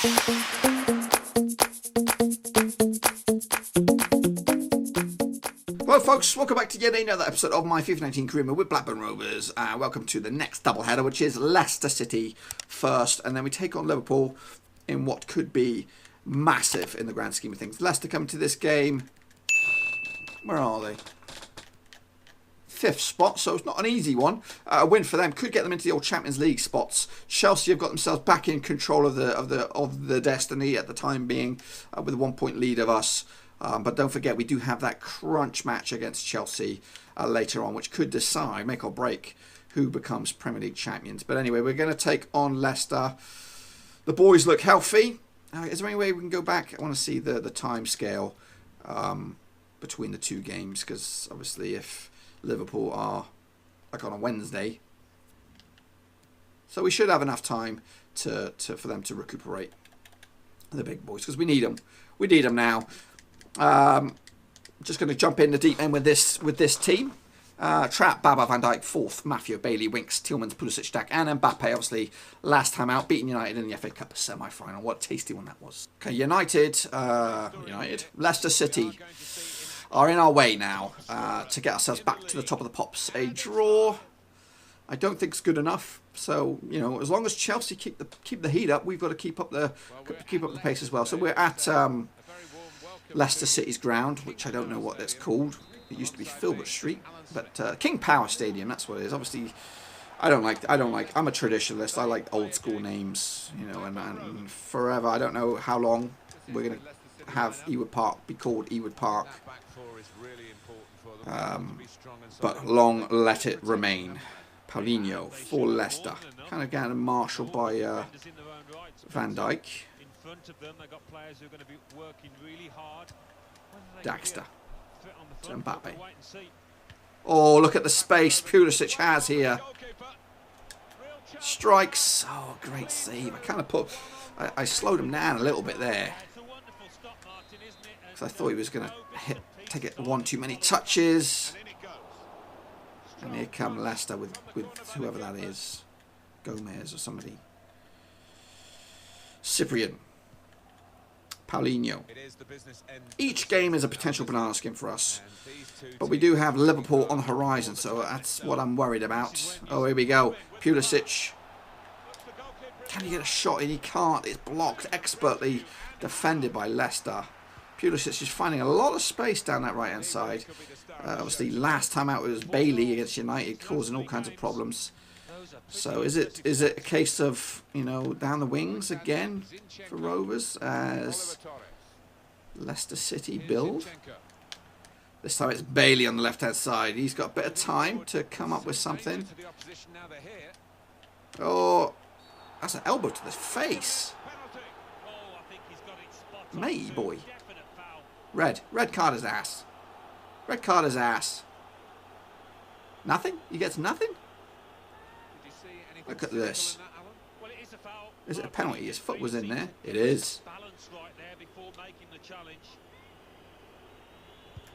Hello folks, welcome back to yet another episode of my FIFA 19 career with Blackburn Rovers. Welcome to the next doubleheader, which is Leicester City first, and then we take on Liverpool in what could be massive in the grand scheme of things. Leicester come to this game, where are they? 5th spot, so it's not an easy one. A win for them could get them into the old Champions League spots. Chelsea have got themselves back in control of the destiny at the time being, with a 1-point lead of us. But don't forget, we do have that crunch match against Chelsea later on, which could decide, make or break, who becomes Premier League champions. But anyway, we're going to take on Leicester. The boys look healthy. Is there any way we can go back? I want to see the time scale between the two games, because obviously if Liverpool are like on a Wednesday, so we should have enough time for them to recuperate, the big boys, because we need them. We need them now. Just going to jump in the deep end with this team. Trapp, Baba, Van Dijk, fourth. Matthew, Bailey, Winks, Tillmans, Pulisic, Dack, and Mbappe. Obviously, last time out, beating United in the FA Cup semi-final. What a tasty one that was. Okay, United, Leicester City are in our way now to get ourselves back to the top of the pops. A draw, I don't think is good enough. So as long as Chelsea keep the heat up, we've got to keep up the pace as well. So we're at Leicester City's ground, which I don't know what that's called. It used to be Filbert Street, but King Power Stadium, that's what it is. Obviously, I'm a traditionalist. I like old school names, and forever. I don't know how long we're going to have Ewood Park be called Ewood Park, but long let it remain. Paulinho for Leicester, kind of getting marshalled by Van Dijk. Of them, they've got players who are going to be working really hard. Daxter to Mbappe. Oh, look at the space Pulisic has here. Strikes. Oh, great save. I slowed him down a little bit there, because I thought he was going to take it one too many touches. And here come Leicester with whoever that is, Gomez or somebody. Cyprian. Paulinho. Each game is a potential banana skin for us, but we do have Liverpool on the horizon, so that's what I'm worried about. Oh, here we go. Pulisic. Can he get a shot in? He can't. It's blocked, expertly defended by Leicester. Pulisic is finding a lot of space down that right-hand side. Obviously, last time out it was Bailey against United, causing all kinds of problems. So is it a case of, down the wings again for Rovers as Leicester City build? This time it's Bailey on the left-hand side. He's got a bit of time to come up with something. Oh, that's an elbow to the face. Matey boy. Red card his ass. Red card his ass. Nothing? He gets nothing? Look at this. Is it a penalty? His foot was in there. It is.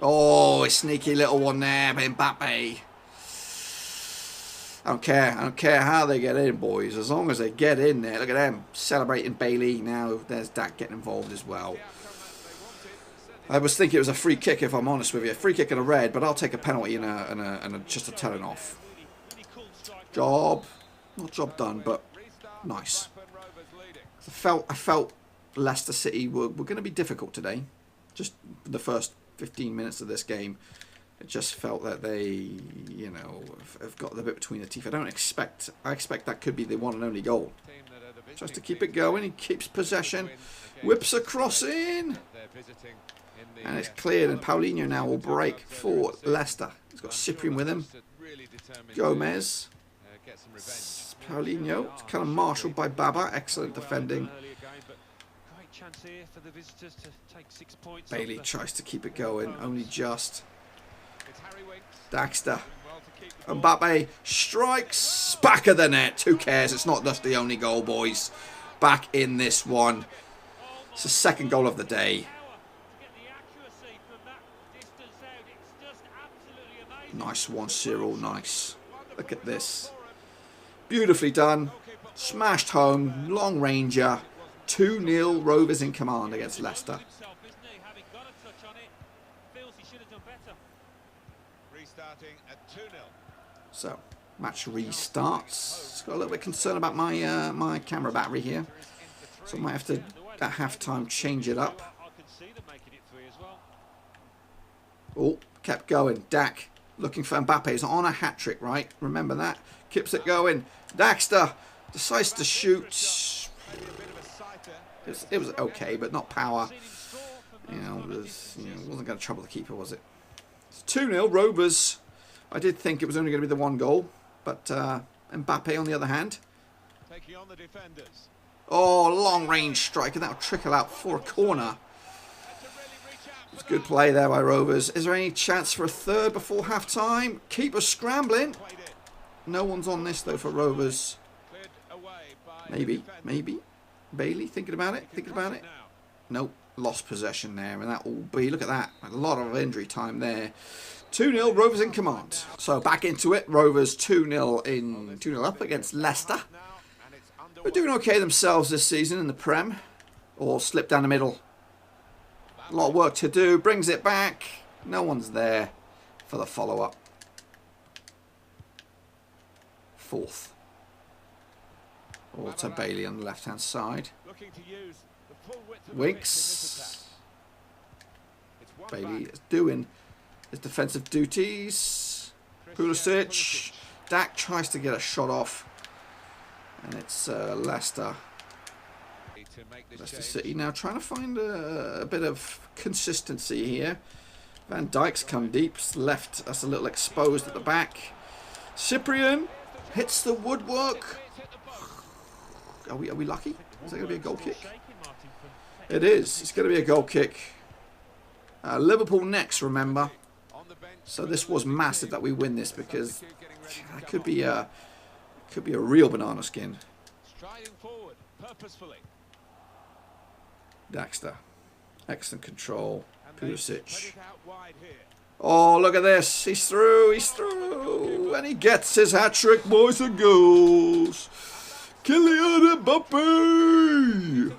Oh, a sneaky little one there by Mbappe. I don't care how they get in, boys. As long as they get in there. Look at them celebrating Bailey. Now there's Dack getting involved as well. I was thinking it was a free kick, if I'm honest with you. A free kick and a red, but I'll take a penalty and just a telling off. Not job done, but nice. I felt Leicester City were going to be difficult today. Just the first 15 minutes of this game, it just felt that they, have got the bit between the teeth. I expect that could be the one and only goal. Tries to keep it going. He keeps possession. Whips across in. And it's cleared, and Paulinho now will break for Leicester. He's got Cyprian with him. Gomez. Paulinho, it's kind of marshalled by Baba. Excellent defending. Bailey tries to keep it going, only just. Daxter. Mbappe strikes back of the net. Who cares? It's not just the only goal, boys. Back in this one. It's the second goal of the day. Nice one, Cyril. Nice. Look at this. Beautifully done. Smashed home. Long ranger. 2-0 Rovers in command against Leicester. So, match restarts. Got a little bit concerned about my my camera battery here, so I might have to at half-time change it up. Oh, kept going. Dack looking for Mbappe. He's on a hat-trick, right? Remember that. Keeps it going. Daxter decides to shoot. It was okay, but not power. You know, wasn't going to trouble the keeper, was it? It's 2-0 Rovers. I did think it was only going to be the one goal, but Mbappe on the other hand. Oh, long-range strike, and that'll trickle out for a corner. It's good play there by Rovers. Is there any chance for a third before half-time? Keeper scrambling. No one's on this, though, for Rovers. Maybe. Bailey, thinking about it? Nope, lost possession there, and that will be, look at that, a lot of injury time there. 2-0, Rovers in command. So back into it, Rovers 2-0 up against Leicester. We're doing okay themselves this season in the Prem. Or slip down the middle. A lot of work to do, brings it back. No one's there for the follow-up. Fourth. Walter Bailey on the left-hand side. Winks. Bailey is doing his defensive duties. Pulisic. Dack tries to get a shot off. And it's Leicester. Leicester City now trying to find a bit of consistency here. Van Dijk's come deep. Left us a little exposed at the back. Cyprian hits the woodwork. Are we lucky? Is that going to be a goal kick? It is. It's going to be a goal kick. Liverpool next, remember. So this was massive that we win this, because that could be a real banana skin. Daxter. Excellent control. Pulisic. Oh, look at this. He's through. And he gets his hat-trick, boys and girls. Kylian Mbappe.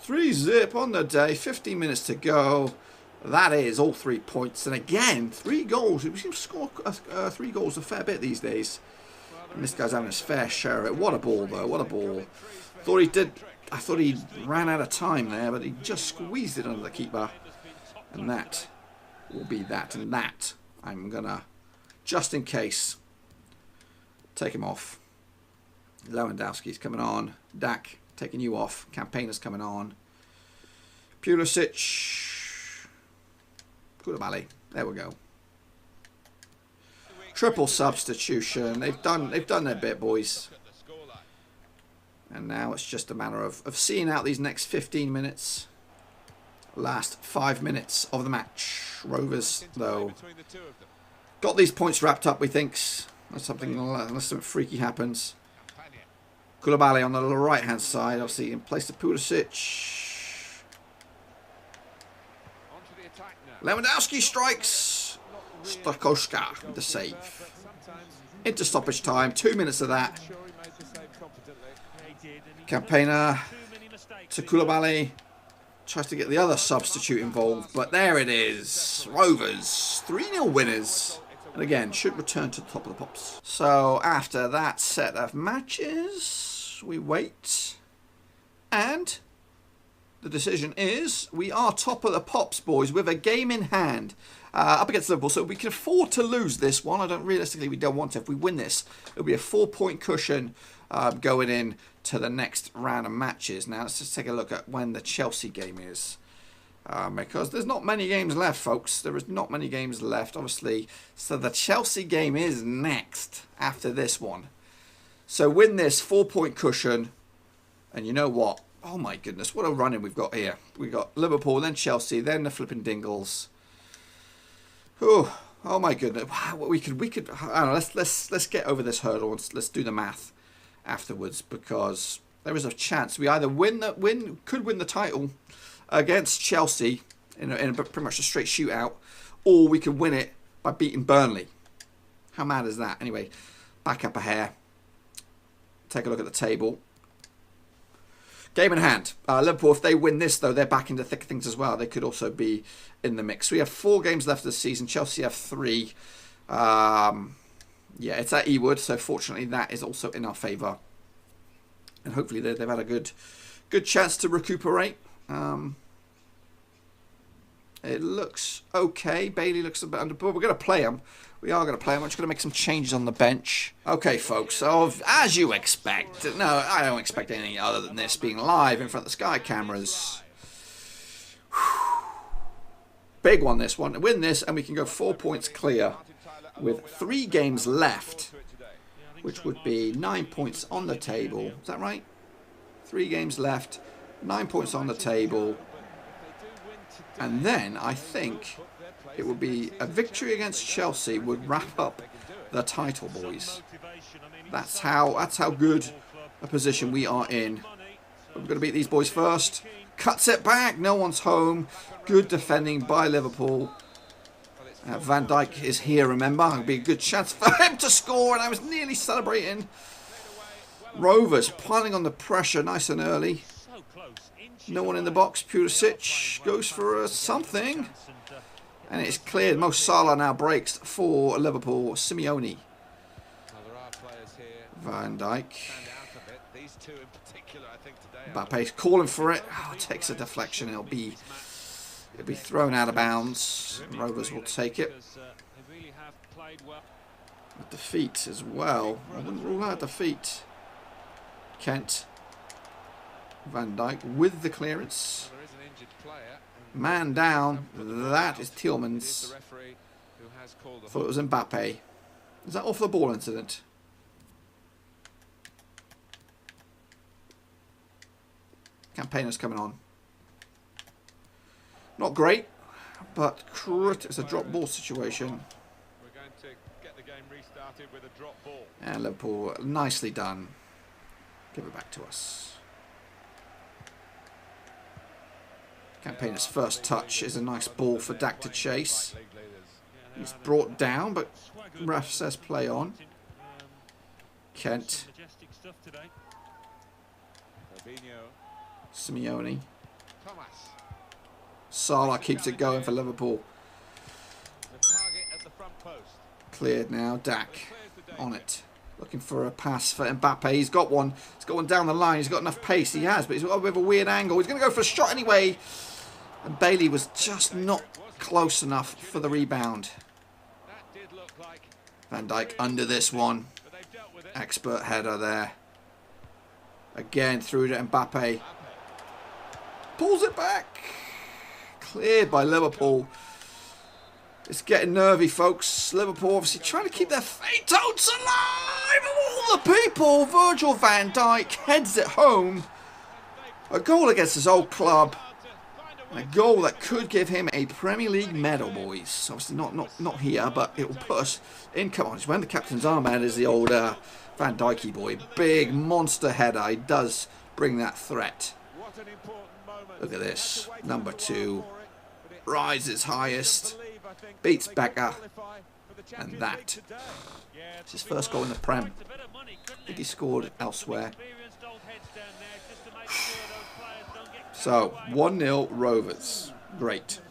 3-0 on the day. 15 minutes to go. That is all 3 points. And again, 3 goals. We seem to score 3 goals a fair bit these days. And this guy's having his fair share of it. What a ball, though. What a ball. I thought he ran out of time there, but he just squeezed it under the keeper. And that will be that. And that, I'm going to, just in case, take him off. Lewandowski's coming on. Dack taking you off. Campaigner's coming on. Pulisic. Koulibaly. There we go. Triple substitution. They've done their bit, boys. And now it's just a matter of seeing out these next 15 minutes. Last 5 minutes of the match. Rovers, though, got these points wrapped up, we think. Unless something freaky happens. Koulibaly on the right-hand side, obviously in place of Pulisic. Lewandowski strikes. Stokoska with the save. Into stoppage time. 2 minutes of that. Campaigner to Koulibaly. Tries to get the other substitute involved, but there it is. Rovers, 3-0 winners. And again, should return to the top of the pops. So after that set of matches, we wait. And the decision is we are top of the pops, boys, with a game in hand. Up against Liverpool, so we can afford to lose this one. Realistically, we don't want to. If we win this, it'll be a 4-point cushion going in to the next round of matches. Now, let's just take a look at when the Chelsea game is. Because there's not many games left, folks. There is not many games left, obviously. So the Chelsea game is next after this one. So win this 4-point cushion. And you know what? Oh, my goodness. What a run-in we've got here. We've got Liverpool, then Chelsea, then the flipping Dingles. Oh my goodness! Wow, we could. I don't know. Let's get over this hurdle and let's do the math afterwards, because there is a chance we either could win the title against Chelsea in pretty much a straight shootout, or we could win it by beating Burnley. How mad is that? Anyway, back up a hair. Take a look at the table. Game in hand. Liverpool, if they win this, though, they're back into thick things as well. They could also be in the mix. We have 4 games left this season. Chelsea have 3. Yeah, it's at Ewood, so fortunately that is also in our favour. And hopefully they've had a good chance to recuperate. It looks okay. Bailey looks a bit under, but we're going to play him. We are going to play him. We're just going to make some changes on the bench. Okay, folks. So, as you expect, no, I don't expect anything other than this being live in front of the Sky cameras. Big one, this one. Win this, and we can go 4 points clear with 3 games left, which would be 9 points on the table. Is that right? 3 games left, 9 points on the table. And then I think it would be a victory against Chelsea would wrap up the title, boys. That's how good a position we are in. But we're going to beat these boys first. Cuts it back. No one's home. Good defending by Liverpool. Van Dijk is here, remember. It'll be a good chance for him to score. And I was nearly celebrating. Rovers piling on the pressure nice and early. No one in the box. Pulisic goes for something. And it's cleared. Mo Salah now breaks for Liverpool. Simeone. Van Dijk. Mbappe's calling for it. Oh, takes a deflection. It'll be thrown out of bounds. Rovers will take it. A defeat as well. I wouldn't rule out defeat. Kent. Van Dijk with the clearance. Man down. That is Tielemans. Thought it was Mbappe. Is that off the ball incident? Campaigner's coming on. Not great, but it's a drop ball situation. We're going to get the game restarted with a drop ball. And Liverpool, nicely done. Give it back to us. Campaigner's first touch is a nice ball for Dack to chase. He's brought down, but ref says play on. Kent. Simeone. Salah keeps it going for Liverpool. Cleared now. Dack on it. Looking for a pass for Mbappe. He's got one. He's got one down the line. He's got enough pace. He has, but he's got a bit of a weird angle. He's going to go for a shot anyway. And Bailey was just not close enough for the rebound. Van Dijk under this one. Expert header there. Again through to Mbappe. Pulls it back. Cleared by Liverpool. It's getting nervy, folks. Liverpool obviously trying to keep their fate hopes alive. Of all the people, Virgil van Dijk heads it home. A goal against his old club. A goal that could give him a Premier League medal, boys. Obviously not here, but it will put us in. Come on, he's wearing the captain's armband is the old Van Dijkie boy. Big monster header. He does bring that threat. Look at this. Number 2. Rises highest. Beats Becker. And that. It's his first goal in the Prem. I think he scored elsewhere. So, 1-0 Rovers. Great.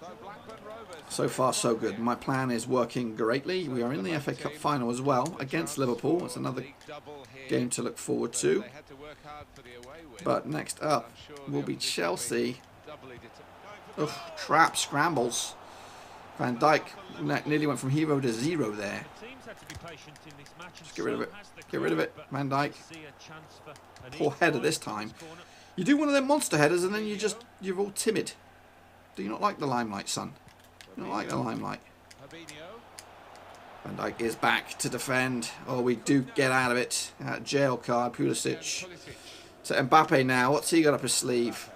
So far, so good. My plan is working greatly. We are in the FA Cup final as well against Liverpool. It's another game to look forward to. But next up will be Chelsea. Ugh, trap, scrambles. Van Dijk nearly went from hero to zero there. Just get rid of it. Get rid of it, Van Dijk. Poor header this time. You do one of them monster headers and then you're all timid. Do you not like the limelight, son? You don't like the limelight. Van Dijk is back to defend. Oh, we do get out of it. Jail card, Pulisic. So Mbappe now. What's he got up his sleeve?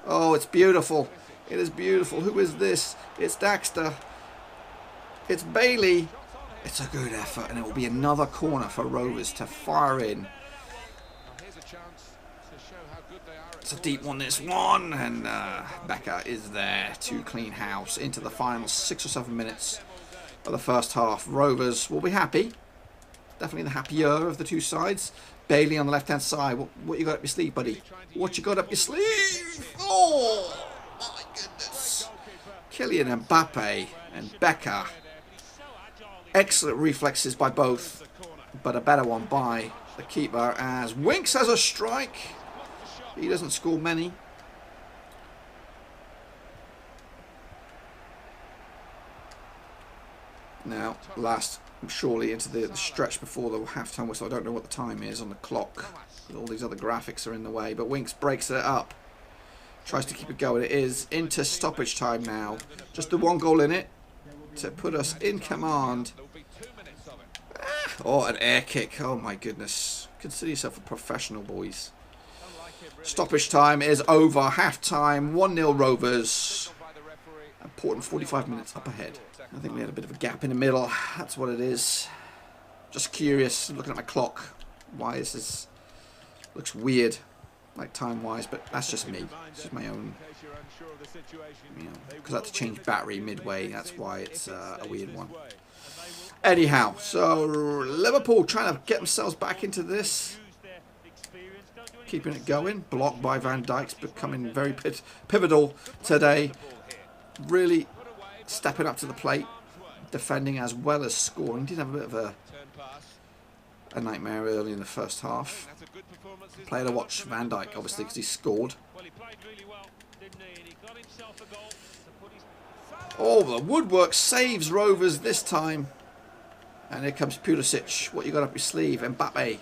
Oh, it's beautiful. It is beautiful. Who is this? It's Daxter. It's Bailey. It's a good effort, and it will be another corner for Rovers to fire in. It's a deep one, this one, and Becker is there to clean house into the final 6 or 7 minutes of the first half. Rovers will be happy. Definitely the happier of the two sides. Bailey on the left-hand side. What you got up your sleeve, buddy? What you got up your sleeve? Oh, my goodness. Kylian Mbappe and Becker. Excellent reflexes by both, but a better one by the keeper as Winks has a strike. He doesn't score many. Now, last, surely into the stretch before the half-time whistle. I don't know what the time is on the clock. All these other graphics are in the way, but Winks breaks it up. Tries to keep it going. It is into stoppage time now. Just the one goal in it to put us in command. Oh, an air kick. Oh, my goodness. Consider yourself a professional, boys. Stoppage time is over. Half-time. 1-0 Rovers. Important 45 minutes up ahead. I think we had a bit of a gap in the middle. That's what it is. Just curious, looking at my clock, why is this... Looks weird, like time-wise, but that's just me. It's just my own... You know, because I had to change battery midway. That's why it's a weird one. Anyhow, so Liverpool trying to get themselves back into this. Keeping it going. Blocked by Van Dijk's becoming very pivotal today. Really stepping up to the plate, defending as well as scoring. Did have a bit of a nightmare early in the first half. Player to watch, Van Dijk, obviously, because he scored. Oh, the woodwork saves Rovers this time. And here comes Pulisic. What you got up your sleeve? Mbappe.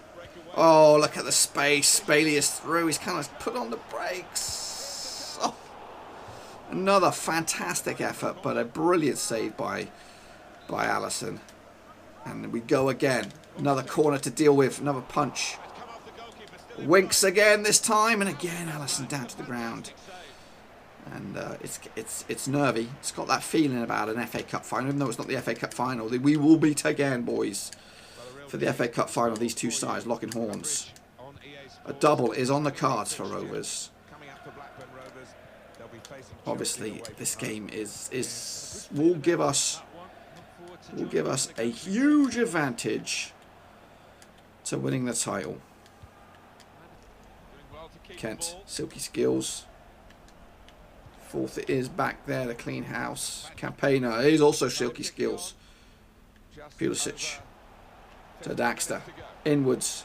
Oh, look at the space. Bailey is through. He's kind of put on the brakes. Oh. Another fantastic effort, but a brilliant save by Alisson. And we go again. Another corner to deal with. Another punch. Winks again this time, and again Alisson down to the ground. And it's nervy. It's got that feeling about an FA Cup final, even though it's not the FA Cup final. We will meet again, boys, for the FA Cup final. These two sides locking horns. A double is on the cards for Rovers. Obviously, this game will give us a huge advantage to winning the title. Kent, silky skills. Fourth it is back there, the clean house. Campaigner is also silky skills. Pulisic to Daxter. Inwards.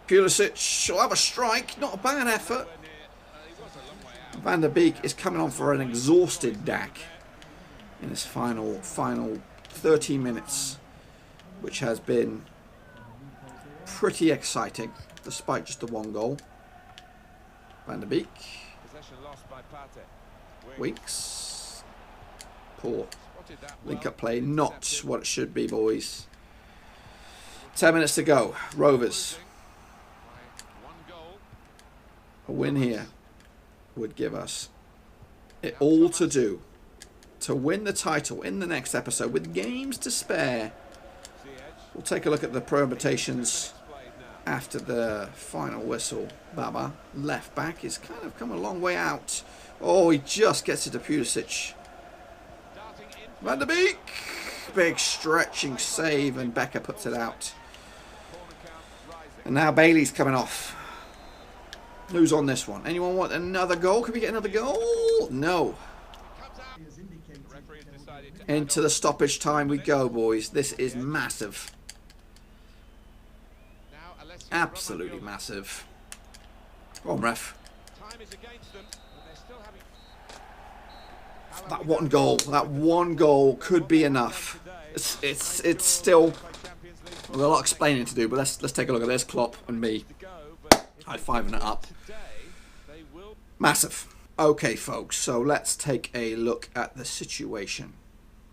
Pulisic will have a strike. Not a bad effort. Van der Beek is coming on for an exhausted Dack in this final 30 minutes, which has been pretty exciting, despite just the one goal. Van der Beek. Winks. Poor. Link-up play, not what it should be, boys. 10 minutes to go. Rovers. A win here would give us it all to do to win the title in the next episode with games to spare. We'll take a look at the permutations after the final whistle. Baba, left back, is kind of come a long way out. Oh, he just gets it to Pulisic. Van der Beek, big stretching save, and Becker puts it out. And now Bailey's coming off. Who's on this one? Anyone want another goal? Can we get another goal? No. Into the stoppage time we go, boys. This is massive. Absolutely massive. Go on, ref. That one goal could be enough. It's still a lot of explaining to do, but let's take a look at this. Klopp and me high-fiving it up. Massive. Okay, folks, so let's take a look at the situation.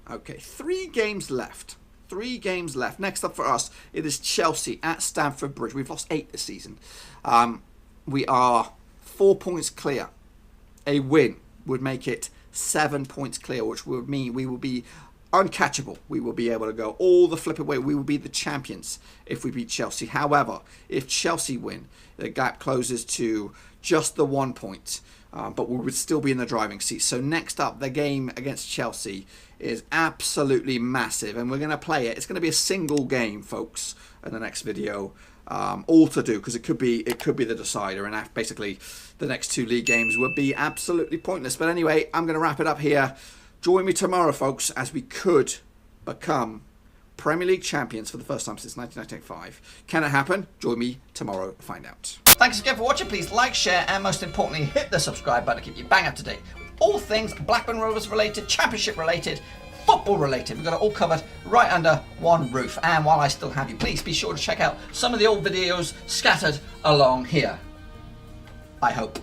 Okay, 3 games left. 3 games left. Next up for us, it is Chelsea at Stamford Bridge. We've lost 8 this season. We are 4 points clear. A win would make it 7 points clear, which would mean we will be uncatchable. We will be able to go all the flipping way. We will be the champions if we beat Chelsea. However, if Chelsea win, the gap closes to just the 1 point. But we would still be in the driving seat. So next up, the game against Chelsea is absolutely massive, and we're going to play it. It's going to be a single game, folks, in the next video. all to do, because it could be the decider, and basically the next 2 league games would be absolutely pointless. But anyway, I'm going to wrap it up here. Join me tomorrow, folks, as we could become Premier League champions for the first time since 1995. Can it happen? Join me tomorrow to find out. Thanks again for watching. Please like, share, and most importantly, hit the subscribe button to keep you bang up to date with all things Blackburn Rovers related, Championship related, football related. We've got it all covered right under one roof. And while I still have you, please be sure to check out some of the old videos scattered along here. I hope.